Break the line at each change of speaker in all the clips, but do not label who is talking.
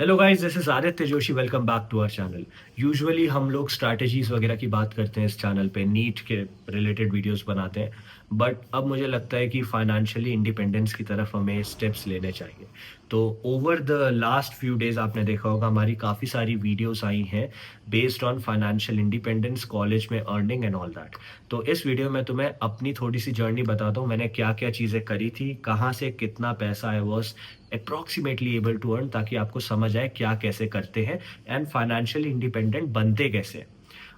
Hello guys, this is Aditya Joshi. Welcome back to our channel. Usually हम लोग strategies वगैरह की बात करते हैं इस चैनल पे, नीट के रिलेटेड वीडियोस बनाते हैं। बट अब मुझे लगता है कि फाइनेंशियली इंडिपेंडेंस की तरफ हमें स्टेप्स लेने चाहिए। तो over the last few days आपने देखा होगा हमारी काफ़ी सारी वीडियोस आई हैं based on financial independence, college में अर्निंग एंड ऑल दैट। तो इस वीडियो में तुम्हें अपनी थोड़ी सी जर्नी बताता हूँ, मैंने क्या क्या चीज़ें करी थी, कहाँ से कितना पैसा I was approximately able to earn, ताकि आपको समझ आए क्या कैसे करते हैं एंड फाइनेंशियली इंडिपेंडेंट बनते कैसे हैं।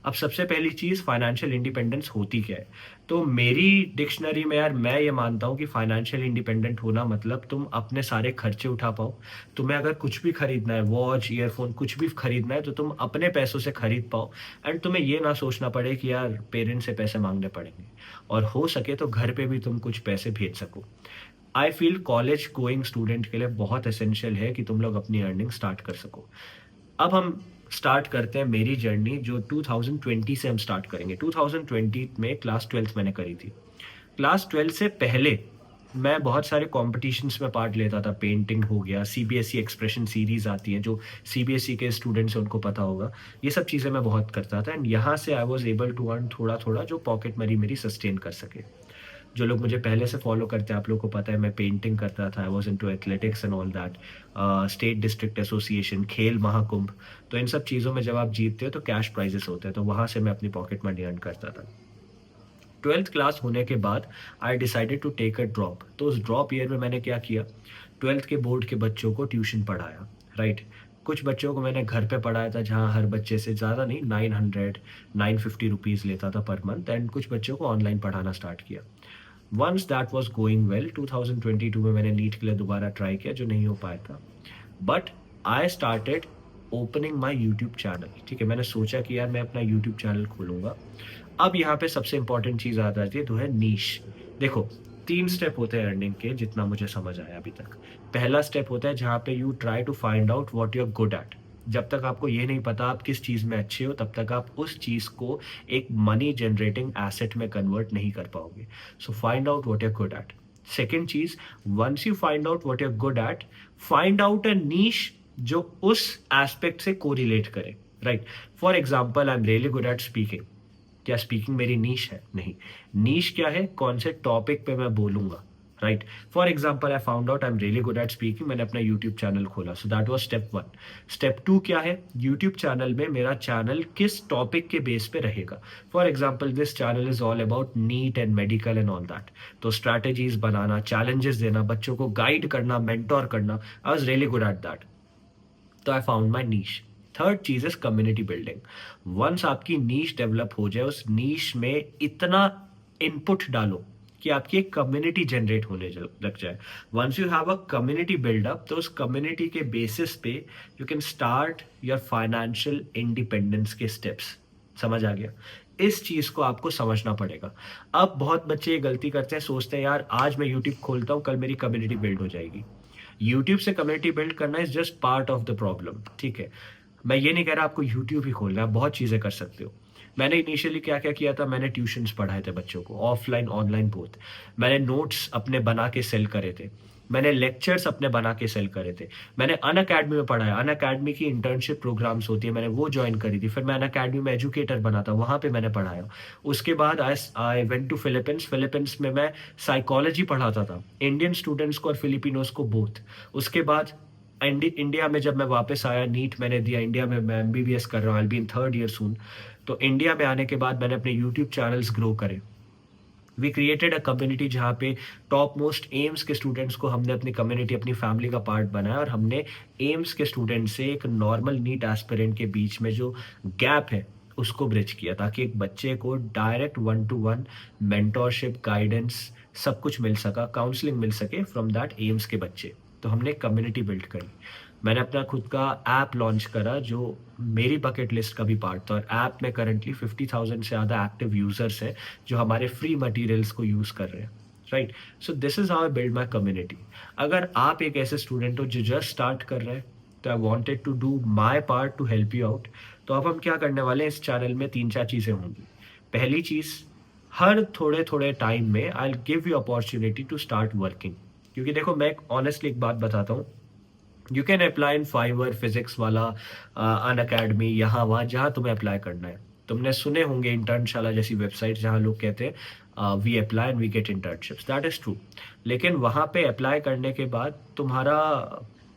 अब सबसे पहली चीज़, फाइनेंशियल इंडिपेंडेंस होती क्या है? तो मेरी डिक्शनरी में यार मैं ये मानता हूँ कि फाइनेंशियल इंडिपेंडेंट होना मतलब तुम अपने सारे खर्चे उठा पाओ। तुम्हें अगर कुछ भी खरीदना है, वॉच, ईयरफोन, कुछ भी खरीदना है, तो तुम अपने पैसों से खरीद पाओ। एंड तुम्हें ये ना सोचना पड़े कि यार पेरेंट्स से पैसे मांगने पड़ेंगे। और हो सके तो घर पे भी तुम कुछ पैसे भेज सको। I feel college going student के लिए बहुत एसेंशियल है कि तुम लोग अपनी अर्निंग स्टार्ट कर सको। अब हम स्टार्ट करते हैं मेरी जर्नी, जो 2020 से हम स्टार्ट करेंगे। 2020 में क्लास 12th मैंने करी थी। क्लास 12 से पहले मैं बहुत सारे कॉम्पिटिशन्स में पार्ट लेता था। पेंटिंग हो गया, सीबीएसई एक्सप्रेशन सीरीज आती है, जो सीबीएसई के स्टूडेंट्स हैं उनको पता होगा। ये सब चीज़ें मैं बहुत करता था एंड यहाँ से I was able to earn थोड़ा थोड़ा, जो पॉकेट मनी मेरी सस्टेन कर सके। जो लोग मुझे पहले से फॉलो करते हैं, आप लोगों को पता है मैं पेंटिंग करता था। I was into athletics and all that. State district association, खेल महाकुंभ। तो इन सब चीज़ों में जब आप जीतते हो तो कैश प्राइजेस होते हैं, तो वहाँ से मैं अपनी पॉकेट मनी अर्न करता था। 12th क्लास होने के बाद I decided to take a drop. तो उस ड्रॉप ईयर में मैंने क्या किया, 12th के बोर्ड के बच्चों को ट्यूशन पढ़ाया। राइट। कुछ बच्चों को मैंने घर पे पढ़ाया था, जहाँ हर बच्चे से ज़्यादा नहीं, 950 लेता था पर मंथ। एंड कुछ बच्चों को ऑनलाइन पढ़ाना स्टार्ट किया। Once that was going well, 2022 में मैंने नीट के लिए दोबारा ट्राई किया, जो नहीं हो पाया था। But I started opening my YouTube channel. ठीक है, मैंने सोचा कि यार मैं अपना यूट्यूब चैनल खोलूंगा। अब यहाँ पे सबसे इंपॉर्टेंट चीज आ जाती है, तो है नीश। देखो, 3 स्टेप होते हैं अर्निंग के, जितना मुझे समझ आया अभी तक। पहला स्टेप होता है जहाँ पे you try to find out what you are good at. जब तक आपको ये नहीं पता आप किस चीज में अच्छे हो, तब तक आप उस चीज को एक मनी जनरेटिंग एसेट में कन्वर्ट नहीं कर पाओगे। So find out what you are good at. Second चीज, once you find out what you are good at, find out a niche जो उस एस्पेक्ट से कोरिलेट करे। Right. For example, I am really good at speaking. क्या speaking मेरी niche है? नहीं। नीश क्या है? कौन से टॉपिक पे मैं बोलूंगा। Right. For example, I found out I am really good at speaking, मैंने अपना यूट्यूब चैनल खोला। So that was step 1। Step 2 क्या है? यूट्यूब चैनल में मेरा चैनल किस टॉपिक के बेस पे रहेगा। For example, this channel is all about NEET and medical and all that. तो स्ट्रैटेजीज बनाना, चैलेंजेस देना, बच्चों को गाइड करना, मेंटोर करना, I was really good at that. तो I found my niche. Third चीज इज कम्युनिटी बिल्डिंग। वंस आपकी नीश डेवलप हो जाए, उस नीश में इतना इनपुट डालो कि आपकी एक कम्युनिटी जनरेट होने लग जाए। Once you have a community buildup, तो उस कम्युनिटी के बेसिस पे you can start your financial independence के स्टेप्स। समझ आ गया? इस चीज को आपको समझना पड़ेगा। अब बहुत बच्चे ये गलती करते हैं, सोचते हैं यार आज मैं यूट्यूब खोलता हूँ, कल मेरी कम्युनिटी बिल्ड हो जाएगी। यूट्यूब से कम्युनिटी बिल्ड करना is just part of the problem. ठीक है, मैं ये नहीं कह रहा आपको यूट्यूब ही खोलना है, आप बहुत चीजें कर सकते हो। मैंने इनिशियली क्या क्या किया था, मैंने ट्यूशंस पढ़ाए थे बच्चों को, ऑफलाइन ऑनलाइन बोथ। मैंने नोट्स अपने बना के सेल करे थे। मैंने लेक्चर्स अपने बना के सेल करे थे। मैंने अन अकेडमी में पढ़ाया। अन अकेडमी की इंटर्नशिप प्रोग्राम्स होती है, मैंने वो ज्वाइन करी थी। फिर मैं अन अकेडमी में एजुकेटर बना था, वहां पे मैंने पढ़ाया। उसके बाद I I went to Philippines. Philippines में मैं साइकोलॉजी पढ़ाता था, इंडियन स्टूडेंट्स को और फिलिपिनोज को बोथ। उसके बाद इंडिया में जब मैं वापस आया, नीट मैंने दिया, इंडिया में मैं एमबीबीएस कर रहा हूँ, आई बी इन थर्ड ईयर सून। तो इंडिया में आने के बाद मैंने अपने यूट्यूब चैनल्स ग्रो करे। वी क्रिएटेड अ कम्युनिटी जहाँ पे टॉप मोस्ट एम्स के स्टूडेंट्स को हमने अपनी कम्युनिटी, अपनी फैमिली का पार्ट बनाया। और हमने एम्स के स्टूडेंट से एक नॉर्मल नीट एस्पिरेंट के बीच में जो गैप है उसको ब्रिज किया, ताकि एक बच्चे को डायरेक्ट 1-to-1 मेंटोरशिप, गाइडेंस, सब कुछ मिल सका, काउंसलिंग मिल सके फ्रॉम दैट एम्स के बच्चे। तो हमने कम्युनिटी बिल्ड करी। मैंने अपना खुद का ऐप लॉन्च करा, जो मेरी बकेट लिस्ट का भी पार्ट था। और ऐप में करंटली 50,000 से ज़्यादा एक्टिव यूजर्स हैं, जो हमारे फ्री मटेरियल्स को यूज़ कर रहे हैं। Right. So this is how I build my community. अगर आप एक ऐसे स्टूडेंट हो जो जस्ट स्टार्ट कर रहे हैं, तो I wanted to do my part to help you out. तो अब हम क्या करने वाले हैं, इस चैनल में 3-4 चीज़ें होंगी। पहली चीज़, हर थोड़े थोड़े टाइम में I give you opportunity to start working. क्योंकि देखो, मैं ऑनेस्टली एक बात बताता हूँ, you can apply in Fiverr, Physics Wallah, on academy, यहाँ वहाँ जहाँ तुम्हें अप्लाई करना है। तुमने सुने होंगे इंटर्नशाला जैसी वेबसाइट जहाँ लोग कहते हैं we apply and we get internships, that is true. लेकिन वहाँ पे अप्लाई करने के बाद तुम्हारा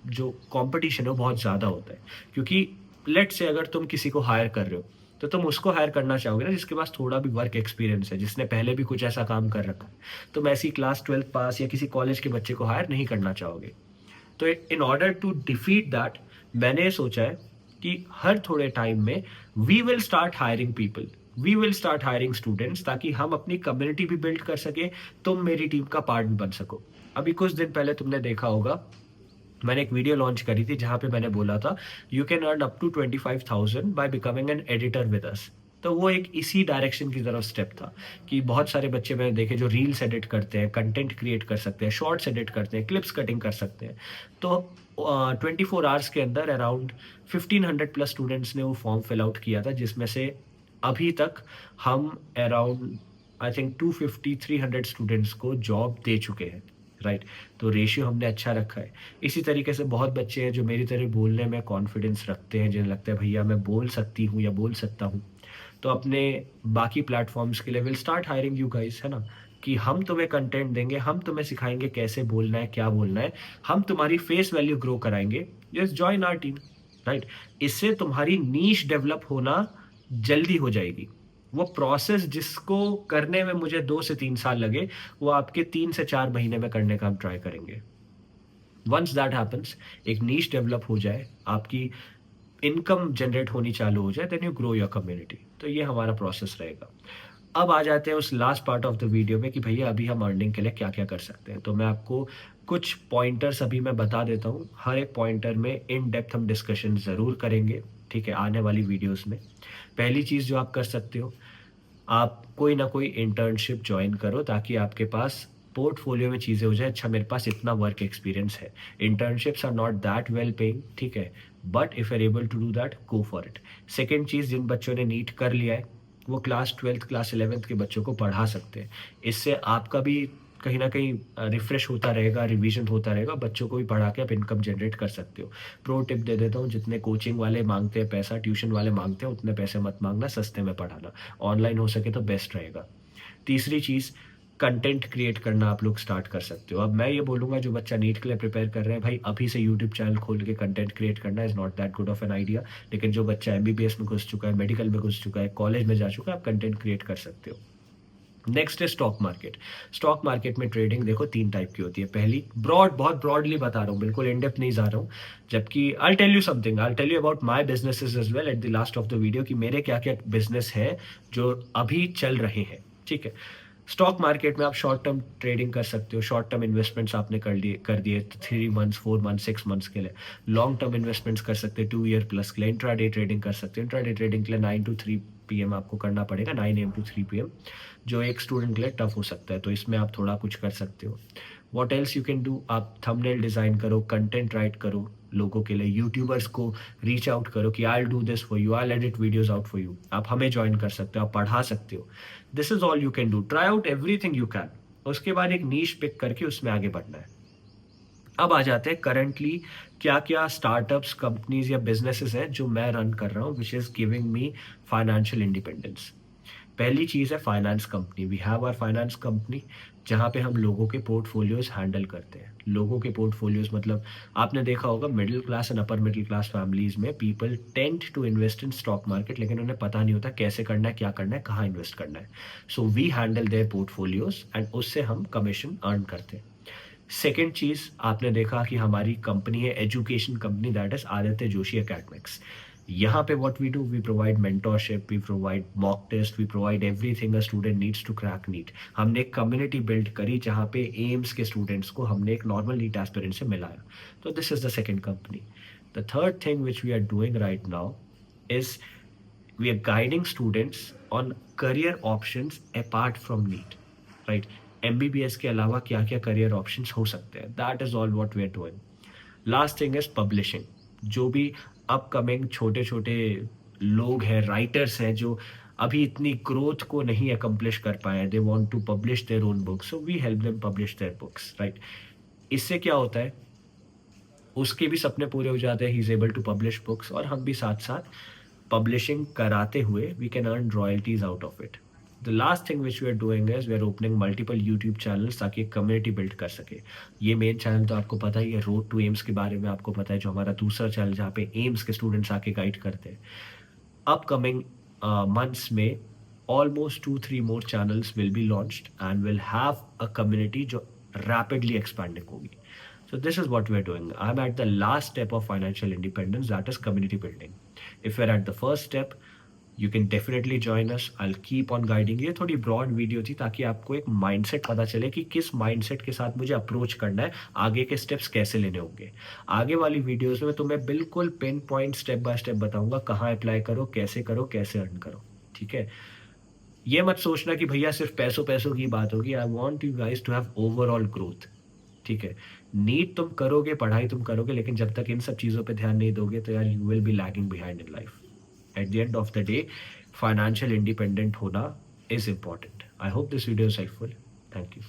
जो कंपटीशन है वो बहुत ज़्यादा होता है, क्योंकि लेट से अगर तुम किसी को हायर कर रहे हो तो तुम उसको हायर करना चाहोगे ना जिसके पास थोड़ा भी वर्क एक्सपीरियंस है, जिसने पहले भी कुछ ऐसा काम कर रखा है। तुम ऐसी क्लास 12th पास या किसी कॉलेज के बच्चे को हायर नहीं करना चाहोगे। तो in order to defeat that, मैंने सोचा है कि हर थोड़े टाइम में we will start hiring people, we will start hiring students, ताकि हम अपनी कम्युनिटी भी बिल्ड कर सके, तुम मेरी टीम का पार्ट भी बन सको। अभी कुछ दिन पहले तुमने देखा होगा, मैंने एक वीडियो लॉन्च करी थी जहां पे मैंने बोला था you can earn up to 25,000 by becoming an editor with us. तो वो एक इसी डायरेक्शन की तरफ स्टेप था कि बहुत सारे बच्चे मैंने देखे जो रील्स एडिट करते हैं, कंटेंट क्रिएट कर सकते हैं, शॉर्ट्स एडिट करते हैं, क्लिप्स कटिंग कर सकते हैं। तो 24 आवर्स के अंदर अराउंड 1500 प्लस स्टूडेंट्स ने वो फॉर्म फिल आउट किया था, जिसमें से अभी तक हम अराउंड आई थिंक 250-300 स्टूडेंट्स को जॉब दे चुके हैं, राइट। तो रेशियो हमने अच्छा रखा है। इसी तरीके से बहुत बच्चे हैं जो मेरी तरह बोलने में कॉन्फिडेंस रखते हैं, जिन्हें लगता है भैया मैं बोल सकती हूँ या बोल सकता हूँ, तो अपने बाकी प्लेटफॉर्म्स के लिए will start hiring you guys, है ना, कि हम तुम्हें कंटेंट देंगे, हम तुम्हें सिखाएंगे कैसे बोलना है, क्या बोलना है, हम तुम्हारी फेस वैल्यू ग्रो कराएंगे, just join our team, right. इससे तुम्हारी नीश डेवलप होना जल्दी हो जाएगी। वो प्रोसेस जिसको करने में मुझे 2 से 3 साल लगे, वो आपके 3 से 4 महीने में करने का हम ट्राई करेंगे। वंस दैट हैपन्स, एक नीश डेवलप हो जाए, आपकी इनकम जनरेट होनी चालू हो जाए, then you grow your community. तो ये हमारा प्रोसेस रहेगा। अब आ जाते हैं उस last part of the video में कि भैया अभी हम अर्निंग के लिए क्या क्या कर सकते हैं। तो मैं आपको कुछ पॉइंटर्स अभी मैं बता देता हूँ, हर एक पॉइंटर में इन डेप्थ हम डिस्कशन ज़रूर करेंगे, ठीक है, आने वाली वीडियोस में। पहली चीज़ जो आप कर सकते हो, आप कोई ना कोई इंटर्नशिप ज्वाइन करो ताकि आपके पास पोर्टफोलियो में चीज़ें हो जाए, अच्छा मेरे पास इतना वर्क एक्सपीरियंस है। Internships are not that well paying, ठीक है, but if you're able to do that, go for it. Second चीज़, जिन बच्चों ने नीट कर लिया है वो क्लास 12th क्लास 11th के बच्चों को पढ़ा सकते हैं। इससे आपका भी कहीं ना कहीं रिफ्रेश होता रहेगा, रिवीजन होता रहेगा, बच्चों को भी पढ़ा के आप इनकम जनरेट कर सकते हो। प्रो टिप दे देता हूँ, जितने कोचिंग वाले मांगते हैं पैसा, ट्यूशन वाले मांगते हैं, उतने पैसे मत मांगना, सस्ते में पढ़ाना, ऑनलाइन हो सके तो बेस्ट रहेगा। तीसरी चीज़, कंटेंट क्रिएट करना आप लोग स्टार्ट कर सकते हो। अब मैं ये बोलूँगा जो बच्चा नीट के लिए प्रिपेयर कर रहे हैं, भाई अभी से यूट्यूब चैनल खोल के कंटेंट क्रिएट करना is not that good of an idea. लेकिन जो बच्चा एमबीबीएस में घुस चुका है, मेडिकल में घुस चुका है, कॉलेज में जा चुका है, आप कंटेंट क्रिएट कर सकते हो। नेक्स्ट है स्टॉक मार्केट। स्टॉक मार्केट में ट्रेडिंग देखो 3 टाइप की होती है। पहली, बहुत ब्रॉडली बता रहा हूँ, बिल्कुल इन डेप्थ नहीं जा रहा हूँ, जबकि I tell you something, I tell you about my businesses as well at the last of the video कि मेरे क्या क्या बिजनेस है जो अभी चल रहे हैं, ठीक है। स्टॉक मार्केट में आप शॉर्ट टर्म ट्रेडिंग कर सकते हो, शॉर्ट टर्म इन्वेस्टमेंट्स आपने कर दिए 3 मंथ्स 4 मंथ्स 6 मंथ्स के लिए। लॉन्ग टर्म इन्वेस्टमेंट्स कर सकते हैं 2 ईयर प्लस के लिए। इंट्राडे ट्रेडिंग कर सकते हो। इंट्राडे ट्रेडिंग के लिए 9 to 3 PM आपको करना पड़ेगा, 9 AM to 3 PM, जो एक स्टूडेंट के लिए टफ हो सकता है, तो इसमें आप थोड़ा कुछ कर सकते हो। What else you can do, आप थंबनेल डिज़ाइन करो, कंटेंट राइट करो लोगों के लिए, यूट्यूबर्स को रीच आउट करो कि I will do this for you, I will edit videos out for you. आप हमें ज्वाइन कर सकते हो, आप पढ़ा सकते हो। This is all you can do, try out everything you can. उसके बाद एक नीश पिक करके उसमें आगे बढ़ना है। अब आ जाते हैं करंटली क्या क्या स्टार्टअप्स, कंपनीज या बिजनेसेस हैं जो मैं रन कर रहा हूँ, which is giving me financial independence. पहली चीज़ है finance company. We have our finance company, जहाँ पे हम लोगों के पोर्टफोलियोज हैंडल करते हैं। लोगों के पोर्टफोलियोज मतलब आपने देखा होगा middle class and upper middle class families में people tend to invest in stock market, लेकिन उन्हें पता नहीं होता कैसे करना है, क्या करना है, कहाँ इन्वेस्ट करना है। So we handle their portfolios and उससे हम कमीशन अर्न करते हैं। सेकेंड चीज़, आपने देखा कि हमारी कंपनी है education company, that is Aditya Joshi academics. यहाँ पे what we do, we provide mentorship, we provide mock test, we provide everything a student needs to crack NEET. हमने एक कम्युनिटी बिल्ड करी जहाँ पे एम्स के स्टूडेंट्स को हमने एक नॉर्मल नीट एस्पिरेंट से मिलाया। तो this is the second company. The third thing which we are doing right now is we are guiding students on career options apart from NEET, right? MBBS के अलावा क्या क्या करियर ऑप्शंस हो सकते हैं, that is all what we are doing. Last thing is publishing. जो भी upcoming छोटे छोटे लोग हैं, राइटर्स हैं, जो अभी इतनी ग्रोथ को नहीं अकम्प्लिश कर पाए, they want to publish their own books, so we help them publish their books, right. इससे क्या होता है, उसके भी सपने पूरे हो जाते हैं, he is able to publish books, और हम भी साथ-साथ पब्लिशिंग कराते हुए we can earn royalties out of it. The last thing which we are doing is we are opening multiple YouTube channels ताकि एक कम्युनिटी बिल्ड कर सके। ये मेन चैनल तो आपको पता ही है, रोड टू एम्स के बारे में आपको पता है, जो हमारा दूसरा चैनल जहाँ पे एम्स के स्टूडेंट्स आके गाइड करते हैं। Upcoming months में almost 2-3 more channels will be launched and will have a community जो rapidly expanding होगी. So this is what we're doing. I'm at the last step of financial independence, that is community building. If we're at the first step, you can definitely join us. I'll keep on guiding you. ये थोड़ी broad video थी ताकि आपको एक mindset पता चले कि किस माइंडसेट के साथ मुझे अप्रोच करना है, आगे के स्टेप्स कैसे लेने होंगे। आगे वाली वीडियोस में तुम्हें बिल्कुल pin point step by step बताऊंगा, कहाँ अप्लाई करो, कैसे अर्न करो। ठीक है, ये मत सोचना कि भैया सिर्फ पैसों पैसों की बात होगी। I want you guys to have overall growth. ठीक है, नीट तुम करोगे, पढ़ाई तुम करोगे, लेकिन जब तक इन सब चीज़ों पे ध्यान नहीं दोगे तो यार you will be lagging behind in life. At the end of the day financial independent होना is important. I hope this video is helpful. Thank you.